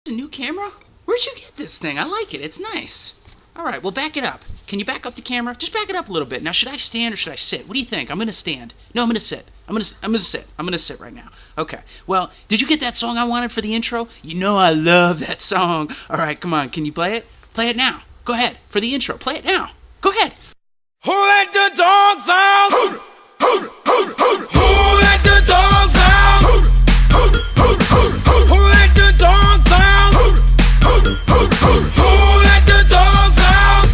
A new camera? Where'd you get this thing? I like it. It's nice. All right, well, back it up. Can you back up the camera? Just back it up a little bit. Now, should I stand or should I sit? What do you think? I'm going to stand. No, I'm going to sit. I'm going to sit. I'm going to sit right now. Okay. Well, did you get that song I wanted for the intro? You know I love that song. All right, come on. Can you play it? Play it now. Go ahead. For the intro. Play it now. Go ahead. Who let the dogs out? Who let the dogs out? Who let the dogs out? Who let the dogs out?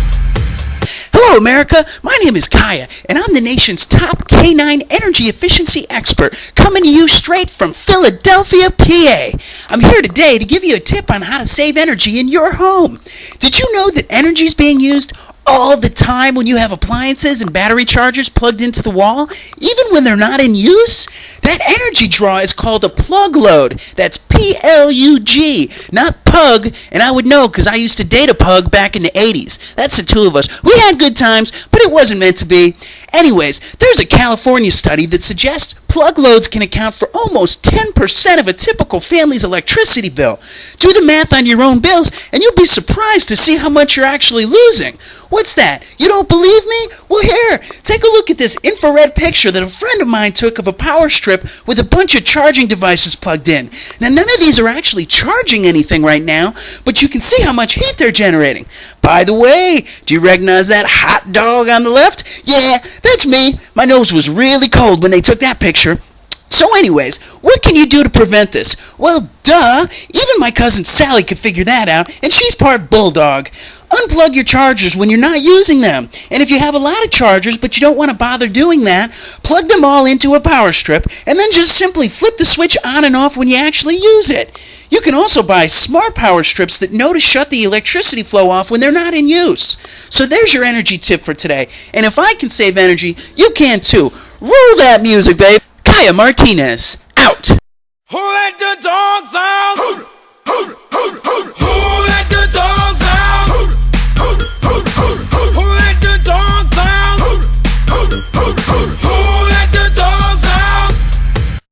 Hello, America. My name is Kaya, and I'm the nation's top K9 energy efficiency expert, coming to you straight from Philadelphia, PA. I'm here today to give you a tip on how to save energy in your home. Did you know that energy is being used all the time when you have appliances and battery chargers plugged into the wall, even when they're not in use? That energy draw is called a plug load. That's P-L-U-G, not pug, and I would know because I used to date a pug back in the 80s. That's the two of us. We had good times, but it wasn't meant to be. Anyways, there's a California study that suggests plug loads can account for almost 10% of a typical family's electricity bill. Do the math on your own bills, and you'll be surprised to see how much you're actually losing. What's that? You don't believe me? Well, here, take a look at this infrared picture that a friend of mine took of a power strip with a bunch of charging devices plugged in. Now, none of these are actually charging anything right now, but you can see how much heat they're generating. By the way, do you recognize that hot dog on the left? Yeah, that's me. My nose was really cold when they took that picture. So anyways, what can you do to prevent this? Well, duh, even my cousin Sally could figure that out, and she's part bulldog. Unplug your chargers when you're not using them. And if you have a lot of chargers but you don't want to bother doing that, plug them all into a power strip and then just simply flip the switch on and off when you actually use it. You can also buy smart power strips that know to shut the electricity flow off when they're not in use. So there's your energy tip for today. And if I can save energy, you can too. Roll that music, babe. Kaya Martinez, out. Who